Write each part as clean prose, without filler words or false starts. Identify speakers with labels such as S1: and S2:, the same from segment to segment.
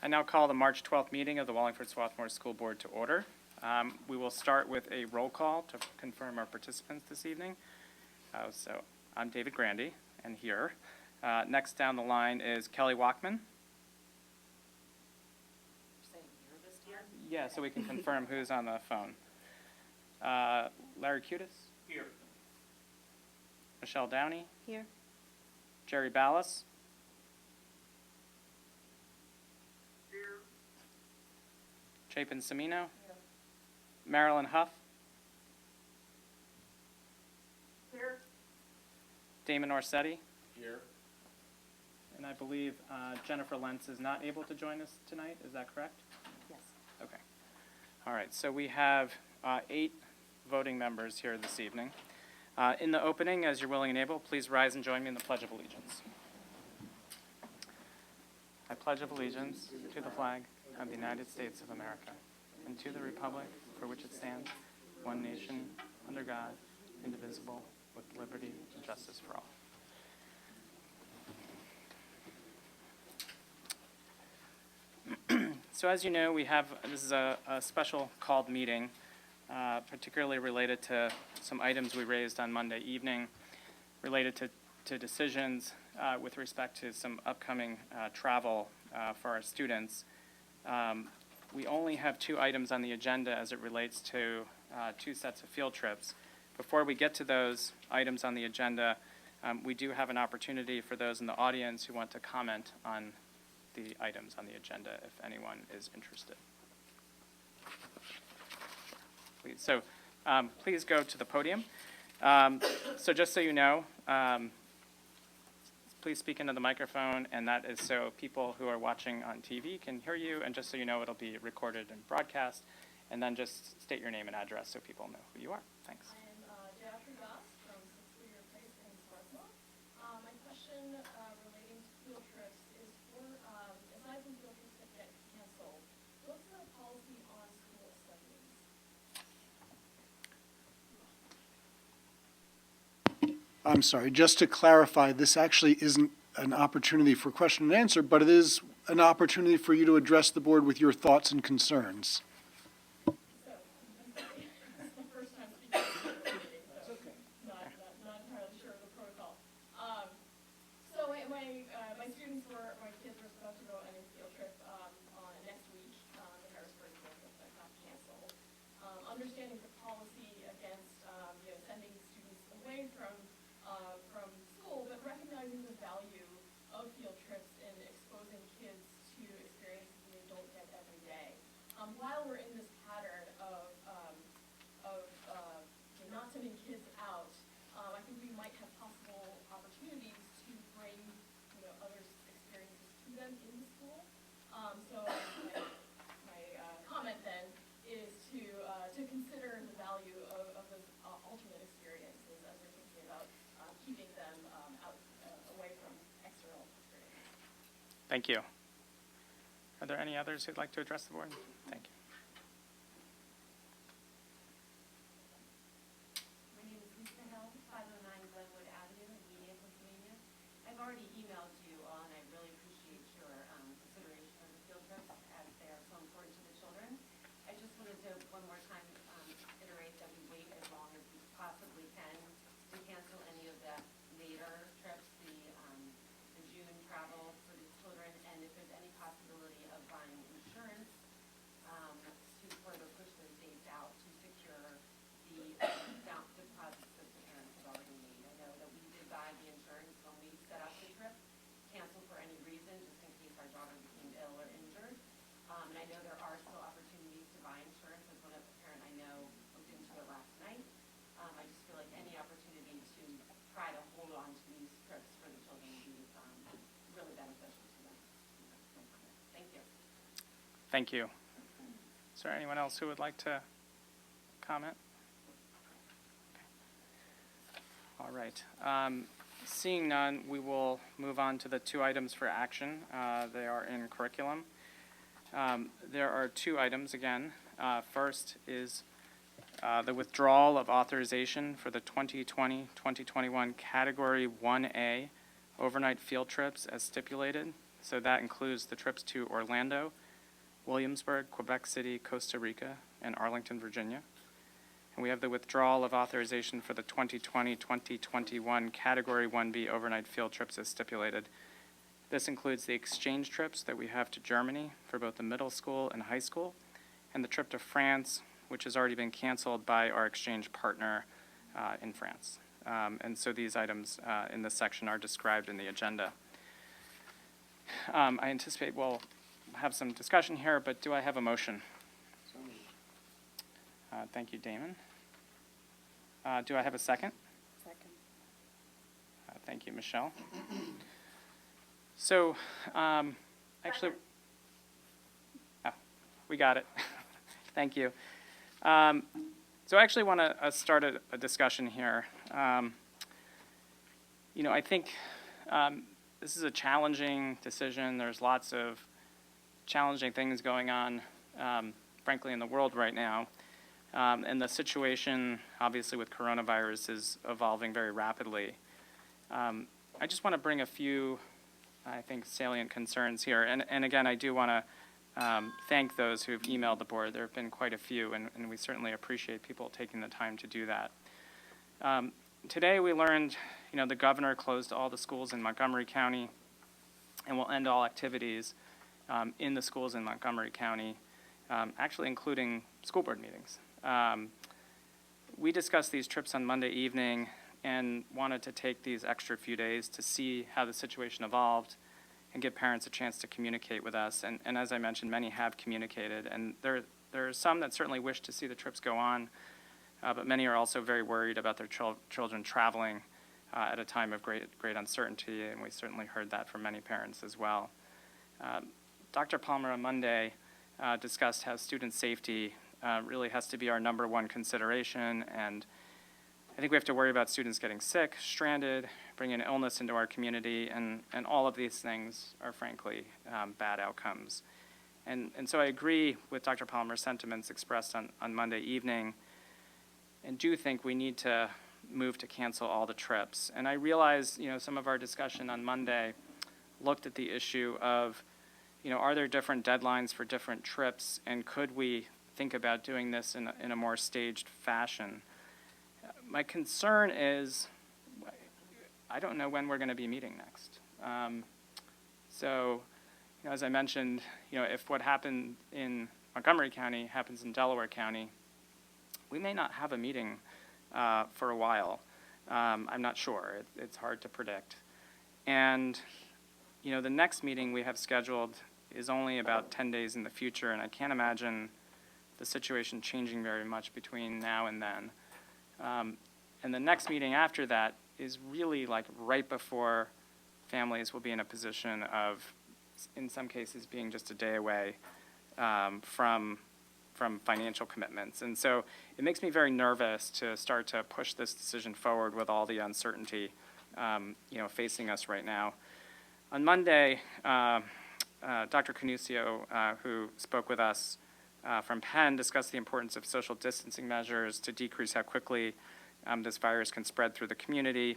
S1: I now call the March 12th meeting of the Wallingford-Swarthmore School Board to order. We will start with a roll call to confirm our participants this evening. So I'm David Grandy, and here. Next down the line is Kelly Walkman. Yeah, so we can confirm who's on the phone. Larry Cutis?
S2: Here.
S1: Michelle Downey?
S3: Here.
S1: Jerry Ballas?
S2: Here.
S1: Chapin Semino? Here. Marilyn Huff?
S2: Here.
S1: Damon Orsetti?
S2: Here.
S1: And I believe Jennifer Lentz is not able to join us tonight. Is that correct?
S3: Yes.
S1: Okay. All right, so we have 8 voting members here this evening. In the opening, as you're willing and able, please rise and join me in the Pledge of Allegiance. I pledge of allegiance to the flag of the United States of America and to the republic for which it stands, one nation, under God, indivisible, with liberty and justice for all. So as you know, this is a special called meeting, particularly related to some items we raised on Monday evening, related to decisions with respect to some upcoming travel for our students. We only have 2 items on the agenda as it relates to 2 sets of field trips. Before we get to those items on the agenda, we do have an opportunity for those in the audience who want to comment on the items on the agenda, if anyone is interested. Please. So please go to the podium. So just so you know, please speak into the microphone, and that is so people who are watching on TV can hear you, and just so you know, it'll be recorded and broadcast, and then just state your name and address so people know who you are. Thanks.
S4: I am Jeffrey Goss from Sixth-Year Place in Swarthmore. My question relating to field trips is for, aside from field trips that get canceled, what's the policy on school studies?
S5: I'm sorry, just to clarify, this actually isn't an opportunity for question and answer, but it is an opportunity for you to address the board with your thoughts and concerns.
S4: So, I'm sorry, this is the first time speaking to this meeting, so not entirely sure of the protocol. So my students my kids were supposed to go on a field trip on next week, the Harrisburg field trip that got canceled. Understanding the policy against sending students away from school, but recognizing the value of field trips in exposing kids to experiences they don't get every day. While we're in this pattern of not sending kids out, I think we might have possible opportunities to bring others' experiences to them in the school. So my comment then is to consider the value of those alternate experiences as we're thinking about keeping them out away from external experiences.
S1: Thank you. Are there any others who'd like to address the board? Thank you.
S3: My name is Lisa Hill, 509 Glenwood Avenue in Media, Pennsylvania. I've already emailed you all, and I really appreciate your consideration of the field trips as they are so important to the children. I just wanted to one more time iterate that we wait as long as we possibly can to cancel any of the later trips, the June travel for the children, and if there's any possibility of buying insurance to further push those dates out to secure the down deposits that the parents have already made. I know that we did buy the insurance when we set up the trip, cancel for any reason, just in case our daughter became ill or injured. And I know there are still opportunities to buy insurance. As one of the parent I know looked into it last night. I just feel like any opportunity to try to hold on to these trips for the children would be really beneficial to them. Thank you.
S1: Thank you. Is there anyone else who would like to comment? Okay. All right. Seeing none, we will move on to the 2 items for action. They are in curriculum. There are 2 items again. First is the withdrawal of authorization for the 2020-2021 Category 1A overnight field trips as stipulated. So that includes the trips to Orlando, Williamsburg, Quebec City, Costa Rica, and Arlington, Virginia. And we have the withdrawal of authorization for the 2020-2021 Category 1B overnight field trips as stipulated. This includes the exchange trips that we have to Germany for both the middle school and high school, and the trip to France, which has already been canceled by our exchange partner in France. And so these items in this section are described in the agenda. I anticipate we'll have some discussion here, but do I have a motion? Thank you, Damon. Do I have a second?
S6: Second.
S1: Thank you, Michelle. So, actually, we got it. Thank you. So I actually want to start a discussion here. You know, I think this is a challenging decision. There's lots of challenging things going on, frankly, in the world right now. And the situation, obviously, with coronavirus is evolving very rapidly. I just want to bring a few, I think, salient concerns here. And again, I do want to thank those who've emailed the board. There have been quite a few, and we certainly appreciate people taking the time to do that. Today we learned, you know, the governor closed all the schools in Montgomery County and will end all activities in the schools in Montgomery County, actually including school board meetings. We discussed these trips on Monday evening and wanted to take these extra few days to see how the situation evolved and give parents a chance to communicate with us. And as I mentioned, many have communicated, and there are some that certainly wish to see the trips go on, but many are also very worried about their children traveling at a time of great uncertainty, and we certainly heard that from many parents as well. Dr. Palmer on Monday discussed how student safety really has to be our number one consideration, and I think we have to worry about students getting sick, stranded, bringing illness into our community, and all of these things are frankly bad outcomes. And so I agree with Dr. Palmer's sentiments expressed on Monday evening, and do think we need to move to cancel all the trips. And I realize, you know, some of our discussion on Monday looked at the issue of, you know, are there different deadlines for different trips, and could we think about doing this in a more staged fashion? My concern is, I don't know when we're going to be meeting next. So, you know, as I mentioned, you know, if what happened in Montgomery County happens in Delaware County, we may not have a meeting for a while. I'm not sure. It's hard to predict. And, you know, the next meeting we have scheduled is only about 10 days in the future, and I can't imagine the situation changing very much between now and then. And the next meeting after that is really like right before families will be in a position of, in some cases, being just a day away from financial commitments. And so it makes me very nervous to start to push this decision forward with all the uncertainty, you know, facing us right now. On Monday, Dr. Canusio, who spoke with us from Penn, discussed the importance of social distancing measures to decrease how quickly this virus can spread through the community.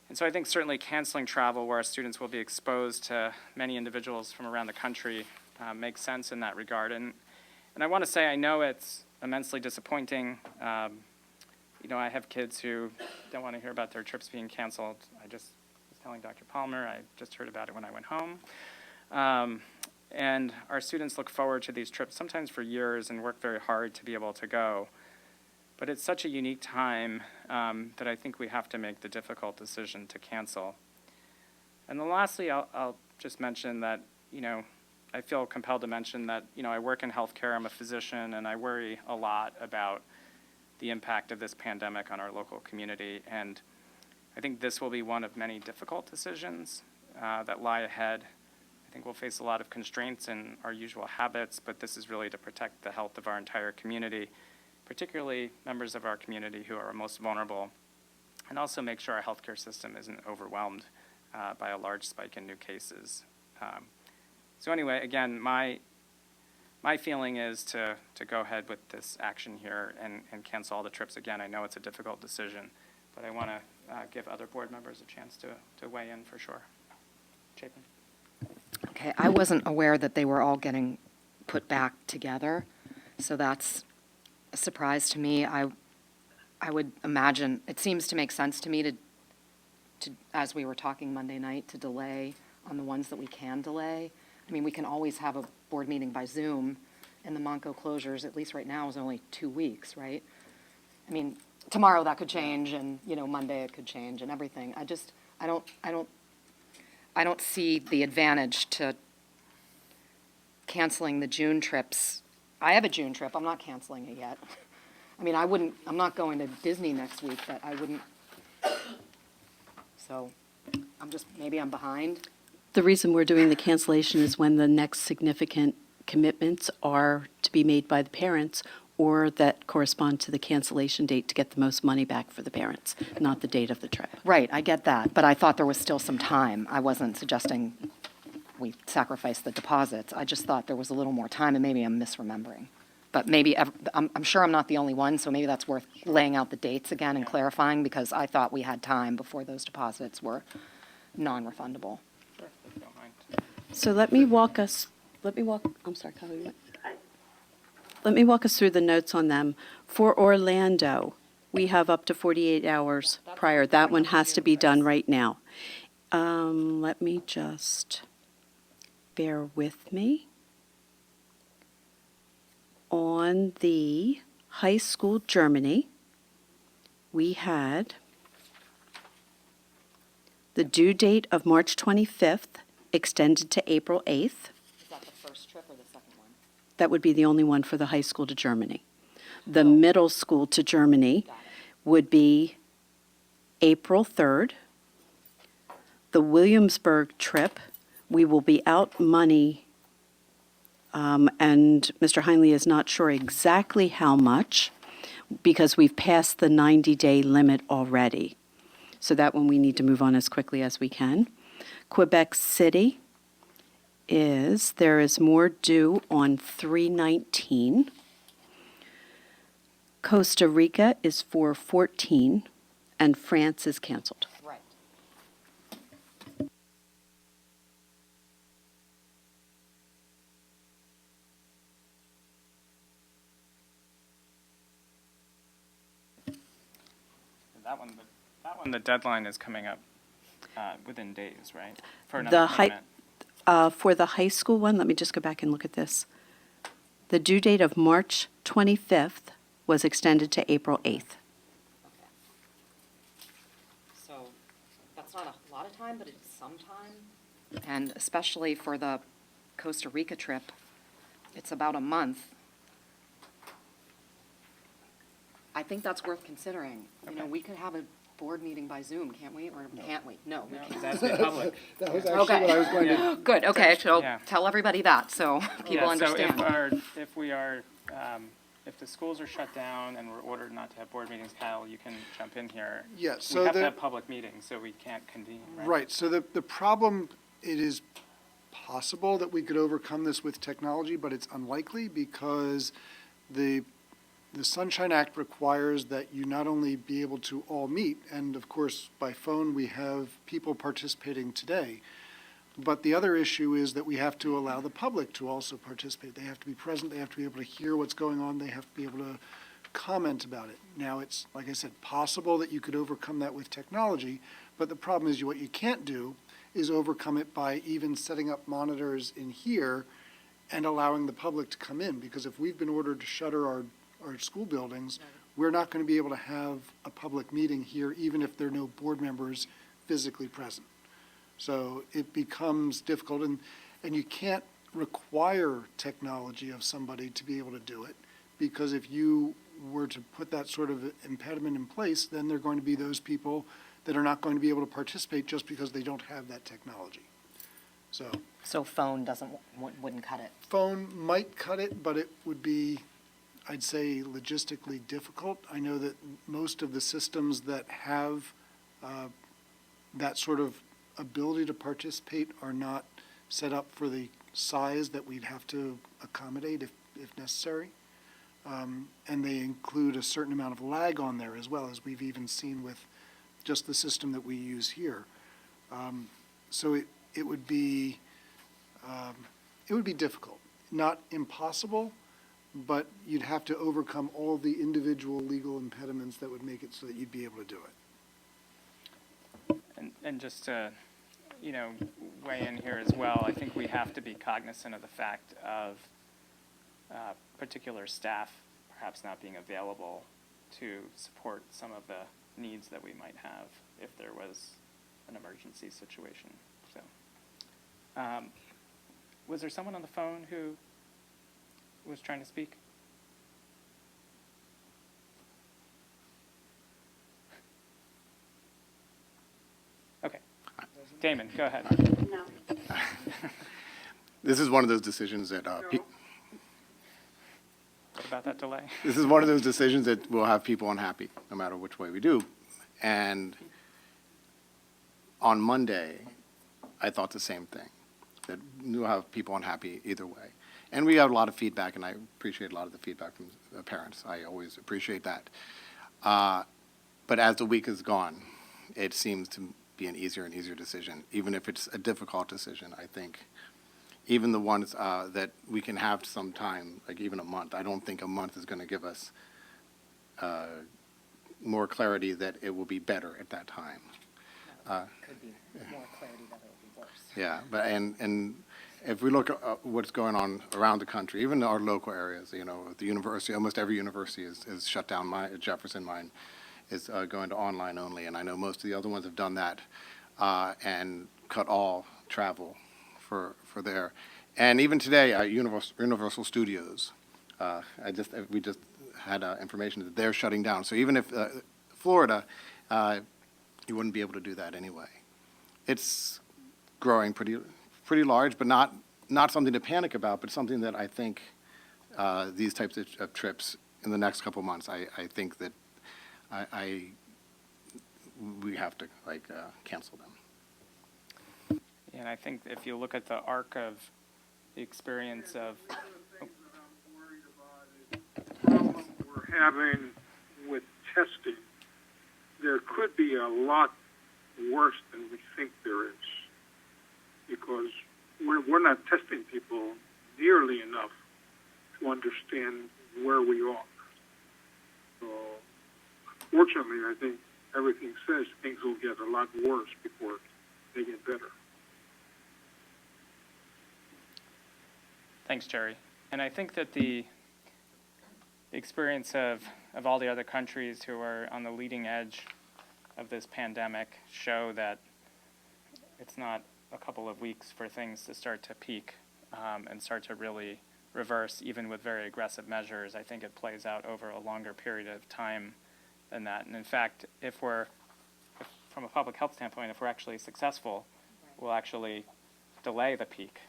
S1: And so I think certainly canceling travel where our students will be exposed to many individuals from around the country makes sense in that regard. And I want to say, I know it's immensely disappointing. You know, I have kids who don't want to hear about their trips being canceled. I just was telling Dr. Palmer, I just heard about it when I went home. And our students look forward to these trips sometimes for years and work very hard to be able to go. But it's such a unique time that I think we have to make the difficult decision to cancel. And then lastly, I'll just mention that, you know, I feel compelled to mention that, you know, I work in healthcare, I'm a physician, and I worry a lot about the impact of this pandemic on our local community. And I think this will be one of many difficult decisions that lie ahead. I think we'll face a lot of constraints in our usual habits, but this is really to protect the health of our entire community, particularly members of our community who are most vulnerable, and also make sure our healthcare system isn't overwhelmed by a large spike in new cases. So anyway, again, my feeling is to go ahead with this action here and cancel all the trips. Again, I know it's a difficult decision, but I want to give other board members a chance to weigh in for sure. Chapin.
S6: Okay, I wasn't aware that they were all getting put back together, so that's a surprise to me. I would imagine, it seems to make sense to me to, as we were talking Monday night, to delay on the ones that we can delay. I mean, we can always have a board meeting by Zoom, and the Monco closures, at least right now, is only 2 weeks, right? I mean, tomorrow that could change, and, Monday it could change and everything. I don't see the advantage to canceling the June trips. I have a June trip, I'm not canceling it yet. I mean, I'm not going to Disney next week, but I wouldn't, so, maybe I'm behind.
S7: The reason we're doing the cancellation is when the next significant commitments are to be made by the parents or that correspond to the cancellation date to get the most money back for the parents, not the date of the trip.
S6: Right, I get that, but I thought there was still some time. I wasn't suggesting we sacrifice the deposits. I just thought there was a little more time, and maybe I'm misremembering. But maybe, I'm sure I'm not the only one, so maybe that's worth laying out the dates again and clarifying, because I thought we had time before those deposits were non-refundable.
S1: Sure, if you don't mind.
S7: So let me walk, I'm sorry, Kylie, what? Let me walk us through the notes on them. For Orlando, we have up to 48 hours prior. That one has to be done right now. Let me just, bear with me. On the high school Germany, we had the due date of March 25th extended to April 8th.
S6: Is that the first trip or the second one?
S7: That would be the only one for the high school to Germany. The middle school to Germany
S6: Got it.
S7: would be April 3rd. The Williamsburg trip, we will be out money, and Mr. Heinley is not sure exactly how much, because we've passed the 90-day limit already. So that one we need to move on as quickly as we can. Quebec City there is more due on 3/19. Costa Rica is 4/14, and France is canceled.
S6: Right.
S1: That one, the deadline is coming up within days, right? For
S7: The
S1: another
S7: high-
S1: payment.
S7: For the high school one, let me just go back and look at this. The due date of March 25th was extended to April 8th.
S6: So that's not a lot of time, but it's some time. And especially for the Costa Rica trip, it's about a month. I think that's worth considering.
S1: Okay.
S6: We could have a board meeting by Zoom, can't we? Or can't we? No, we
S1: No,
S6: can't.
S1: that's the public.
S5: That was
S6: actually what I
S5: was going
S1: Yeah.
S6: Good, okay, so
S1: Yeah.
S6: tell everybody that, so people understand.
S1: So if the schools are shut down and we're ordered not to have board meetings, Kyle, you can jump in here.
S5: Yeah, so
S1: We have to
S5: the-
S1: have public meetings, so we can't convene, right?
S5: Right, so the problem, it is possible that we could overcome this with technology, but it's unlikely because the Sunshine Act requires that you not only be able to all meet, and of course, by phone, we have people participating today, but the other issue is that we have to allow the public to also participate. They have to be present, they have to be able to hear what's going on, they have to be able to comment about it. Now, it's, like I said, possible that you could overcome that with technology, but the problem is what you can't do is overcome it by even setting up monitors in here and allowing the public to come in, because if we've been ordered to shutter our school buildings, we're not going to be able to have a public meeting here, even if there are no board members physically present. So it becomes difficult, and you can't require technology of somebody to be able to do it, because if you were to put that sort of impediment in place, then there are going to be those people that are not going to be able to participate just because they don't have that technology. So
S6: phone wouldn't cut it.
S5: phone might cut it, but it would be, I'd say, logistically difficult. I know that most of the systems that have that sort of ability to participate are not set up for the size that we'd have to accommodate if necessary. And they include a certain amount of lag on there as well, as we've even seen with just the system that we use here. So it would be it would be difficult. Not impossible, but you'd have to overcome all the individual legal impediments that would make it so that you'd be able to do it.
S1: And just to, weigh in here as well, I think we have to be cognizant of the fact of particular staff perhaps not being available to support some of the needs that we might have if there was an emergency situation. So, was there someone on the phone who was trying to speak? Okay. Damon, go ahead.
S3: No.
S8: This is one of those decisions that
S1: What about that delay?
S8: this is one of those decisions that will have people unhappy, no matter which way we do. And on Monday, I thought the same thing, that we'll have people unhappy either way. And we got a lot of feedback, and I appreciate a lot of the feedback from the parents. I always appreciate that. But as the week has gone, it seems to be an easier and easier decision. Even if it's a difficult decision, I think even the ones that we can have some time, like even a month, I don't think a month is going to give us more clarity that it will be better at that time.
S6: Could be more clarity that it will be worse.
S8: Yeah, but and if we look at what's going on around the country, even our local areas, the university, almost every university is shut down. Jefferson, mine, is going to online only, and I know most of the other ones have done that and cut all travel for there. And even today, Universal Studios, we just had information that they're shutting down. So even if Florida, you wouldn't be able to do that anyway. It's growing pretty large, but not something to panic about, but something that I think these types of trips in the next couple of months, I think that we have to cancel them.
S1: And I think if you look at the arc of the experience of,
S2: One of the things that I'm worried about is the problem we're having with testing. There could be a lot worse than we think there is, because we're not testing people nearly enough to understand where we are. So, fortunately, I think everything says things will get a lot worse before they get better.
S1: thanks, Jerry. And I think that the experience of all the other countries who are on the leading edge of this pandemic show that it's not a couple of weeks for things to start to peak and start to really reverse, even with very aggressive measures. I think it plays out over a longer period of time than that. And in fact, from a public health standpoint, if we're actually successful, we'll actually delay the peak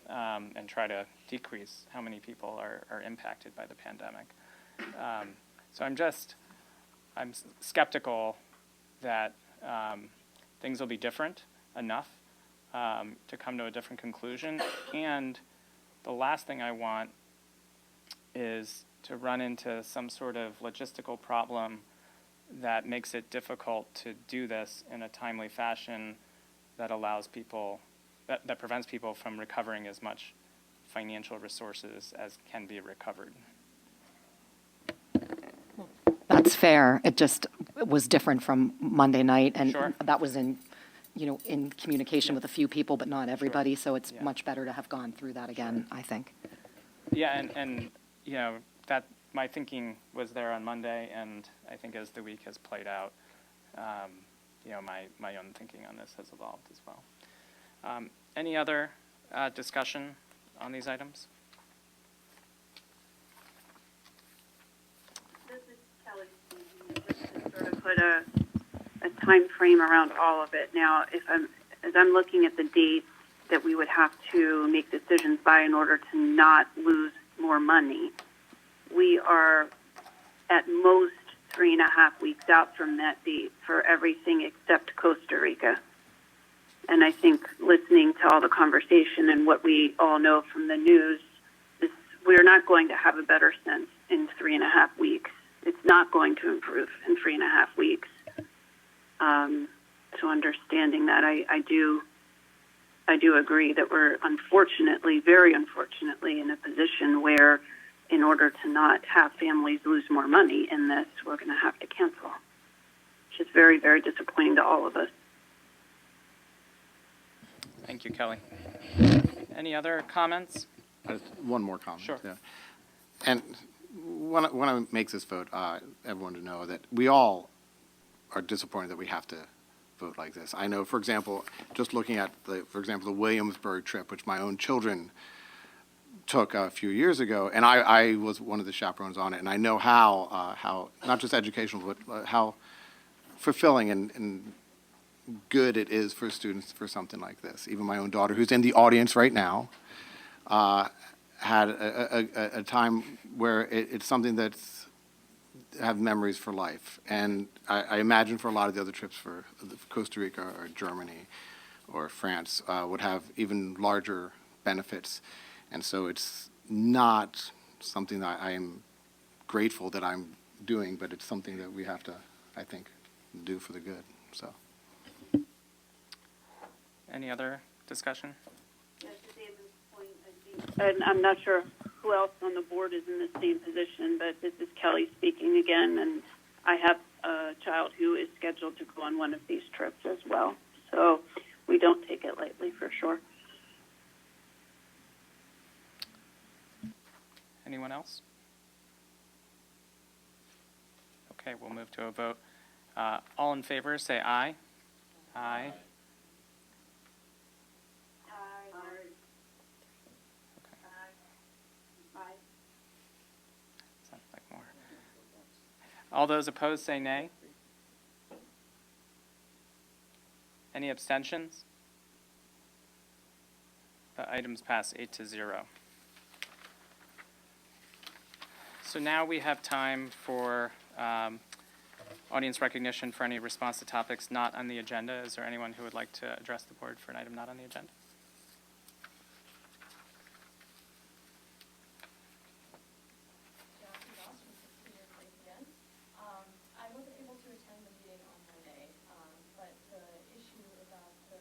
S1: and try to decrease how many people are impacted by the pandemic. So I'm skeptical that things will be different enough to come to a different conclusion. And the last thing I want is to run into some sort of logistical problem that makes it difficult to do this in a timely fashion that allows people, that prevents people from recovering as much financial resources as can be recovered.
S6: That's fair. It just was different from Monday night, and
S1: Sure.
S6: that was in communication with a few people, but not everybody, so it's
S1: Yeah.
S6: much better to have gone through that again, I think.
S1: Yeah, and that my thinking was there on Monday, and I think as the week has played out, my own thinking on this has evolved as well. Any other discussion on these items?
S9: This is Kelly speaking, just to sort of put a time frame around all of it. Now, as I'm looking at the dates that we would have to make decisions by in order to not lose more money, we are at most 3.5 weeks out from that date for everything except Costa Rica. And I think listening to all the conversation and what we all know from the news, we're not going to have a better sense in 3.5 weeks. It's not going to improve in 3.5 weeks. So understanding that, I I do agree that we're unfortunately, very unfortunately, in a position where in order to not have families lose more money in this, we're going to have to cancel, which is very, very disappointing to all of us.
S1: Thank you, Kelly. Any other comments?
S8: One more comment.
S1: Sure.
S8: Yeah. And when I make this vote, everyone to know that we all are disappointed that we have to vote like this. I know, for example, just looking at the Williamsburg trip, which my own children took a few years ago, and I was one of the chaperones on it, and I know how not just educational, but how fulfilling and good it is for students for something like this. Even my own daughter, who's in the audience right now, had a time where it's something that's have memories for life. And I imagine for a lot of the other trips for Costa Rica or Germany or France would have even larger benefits. And so it's not something that I am grateful that I'm doing, but it's something that we have to, I think, do for the good. So.
S1: Any other discussion?
S9: Yeah, to David's point, I think, and I'm not sure who else on the board is in the same position, but this is Kelly speaking again, and I have a child who is scheduled to go on one of these trips as well. So we don't take it lightly for sure.
S1: Anyone else? Okay, we'll move to a vote. All in favor, say aye. Aye. Sounds like more. All those opposed, say nay. Any abstentions? The items pass 8-0. So now we have time for audience recognition for any response to topics not on the agenda. Is there anyone who would like to address the board for an item not on the agenda?
S4: I wasn't able to attend the meeting on Monday, but the issue about the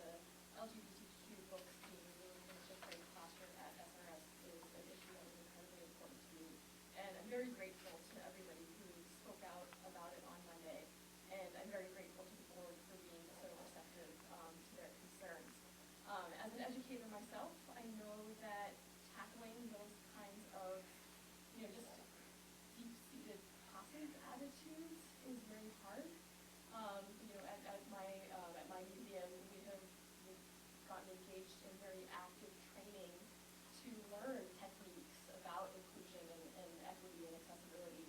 S4: LGBTQ books being removed from the fifth grade classroom at SRS is an issue that is incredibly important to me. And I'm very grateful to everybody who spoke out about it on Monday. And I'm very grateful to the board for being so receptive to their concerns. As an educator myself, I know that tackling those kinds of, just deep-seated passive attitudes is very hard. At my museum, we've gotten engaged in very active training to learn techniques about inclusion and equity and accessibility.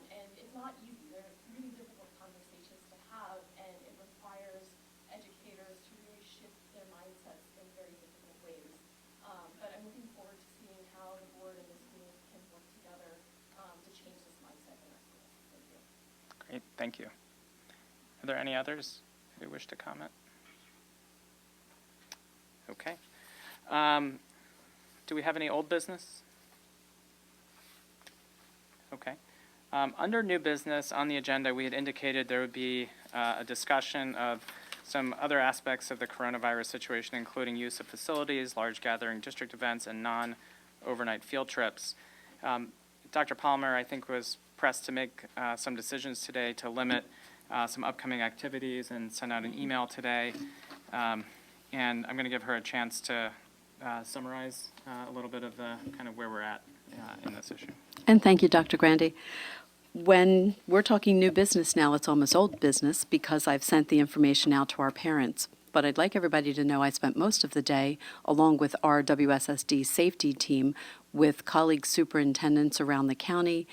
S4: And it's not easy. They're really difficult conversations to have, and it requires educators to really shift their mindsets in very difficult ways. But I'm looking forward to seeing how the board and the schools can work together to change this mindset in our schools. Thank you.
S1: Great, thank you. Are there any others who wish to comment? Okay. Do we have any old business? Okay. Under new business on the agenda, we had indicated there would be a discussion of some other aspects of the coronavirus situation, including use of facilities, large gathering district events, and non-overnight field trips. Dr. Palmer, I think, was pressed to make some decisions today to limit some upcoming activities and send out an email today. And I'm going to give her a chance to summarize a little bit of the kind of where we're at in this issue.
S7: And thank you, Dr. Grandy. When we're talking new business now, it's almost old business because I've sent the information out to our parents. But I'd like everybody to know I spent most of the day, along with our WSSD safety team, with colleague superintendents around the county,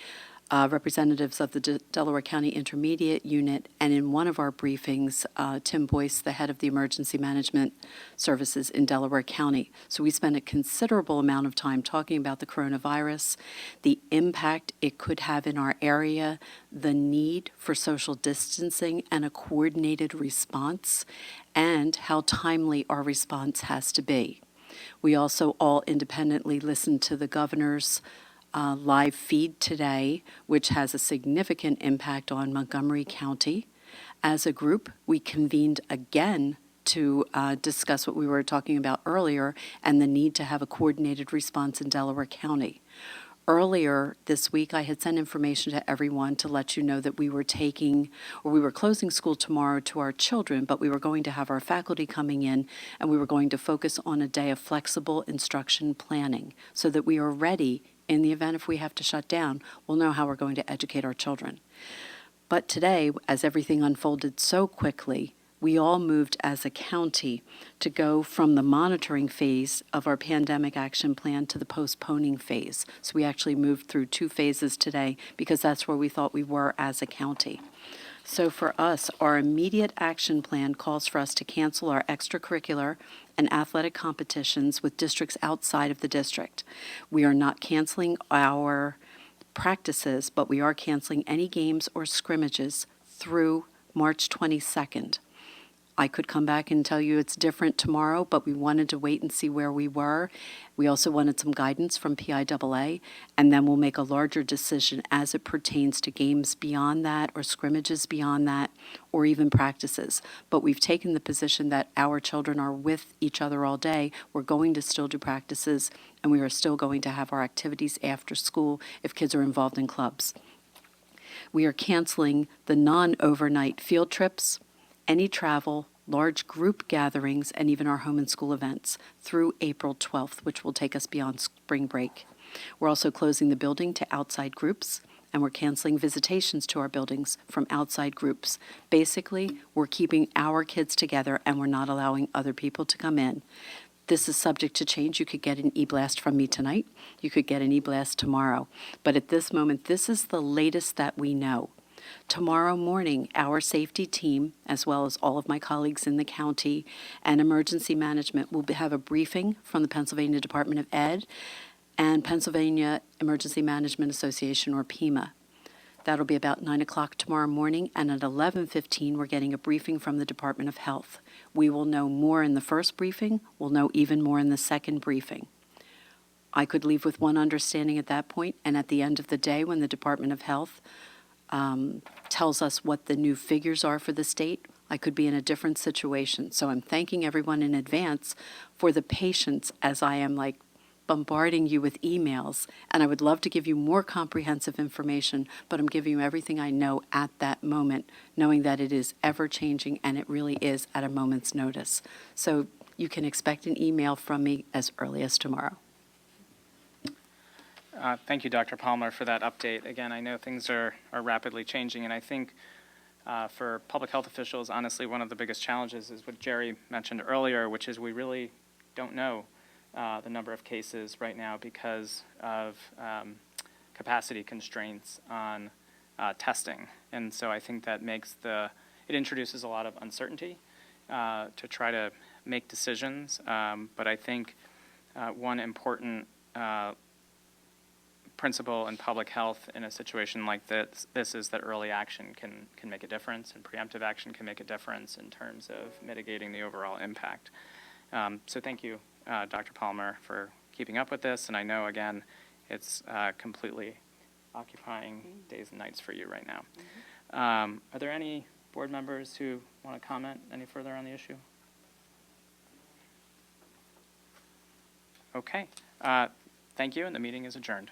S7: representatives of the Delaware County Intermediate Unit, and in one of our briefings, Tim Boyce, the head of the Emergency Management Services in Delaware County. So we spent a considerable amount of time talking about the coronavirus, the impact it could have in our area, the need for social distancing and a coordinated response, and how timely our response has to be. We also all independently listened to the governor's live feed today, which has a significant impact on Montgomery County. As a group, we convened again to discuss what we were talking about earlier and the need to have a coordinated response in Delaware County. Earlier this week, I had sent information to everyone to let you know that we were closing school tomorrow to our children, but we were going to have our faculty coming in, and we were going to focus on a day of flexible instruction planning so that we are ready in the event if we have to shut down, we'll know how we're going to educate our children. But today, as everything unfolded so quickly, we all moved as a county to go from the monitoring phase of our pandemic action plan to the postponing phase. So we actually moved through 2 phases today because that's where we thought we were as a county. So for us, our immediate action plan calls for us to cancel our extracurricular and athletic competitions with districts outside of the district. We are not canceling our practices, but we are canceling any games or scrimmages through March 22nd. I could come back and tell you it's different tomorrow, but we wanted to wait and see where we were. We also wanted some guidance from PIAA, and then we'll make a larger decision as it pertains to games beyond that or scrimmages beyond that or even practices. But we've taken the position that our children are with each other all day. We're going to still do practices, and we are still going to have our activities after school if kids are involved in clubs. We are canceling the non-overnight field trips, any travel, large group gatherings, and even our home and school events through April 12th, which will take us beyond spring break. We're also closing the building to outside groups, and we're canceling visitations to our buildings from outside groups. Basically, we're keeping our kids together, and we're not allowing other people to come in. This is subject to change. You could get an e-blast from me tonight. You could get an e-blast tomorrow. But at this moment, this is the latest that we know. Tomorrow morning, our safety team, as well as all of my colleagues in the county and emergency management, will have a briefing from the Pennsylvania Department of Ed and Pennsylvania Emergency Management Association, or PEMA. That'll be about 9 o'clock tomorrow morning, and at 11:15, we're getting a briefing from the Department of Health. We will know more in the first briefing. We'll know even more in the second briefing. I could leave with one understanding at that point, and at the end of the day, when the Department of Health tells us what the new figures are for the state, I could be in a different situation. So I'm thanking everyone in advance for the patience as I am bombarding you with emails. And I would love to give you more comprehensive information, but I'm giving you everything I know at that moment, knowing that it is ever changing and it really is at a moment's notice. So you can expect an email from me as early as tomorrow.
S1: Thank you, Dr. Palmer, for that update. Again, I know things are rapidly changing, and I think for public health officials, honestly, one of the biggest challenges is what Jerry mentioned earlier, which is we really don't know the number of cases right now because of capacity constraints on testing. And so I think that it introduces a lot of uncertainty to try to make decisions. But I think one important principle in public health in a situation like this is that early action can make a difference, and preemptive action can make a difference in terms of mitigating the overall impact. So thank you, Dr. Palmer, for keeping up with this, and I know, again, it's completely occupying days and nights for you right now. Are there any board members who want to comment any further on the issue? Okay. Thank you, and the meeting is adjourned.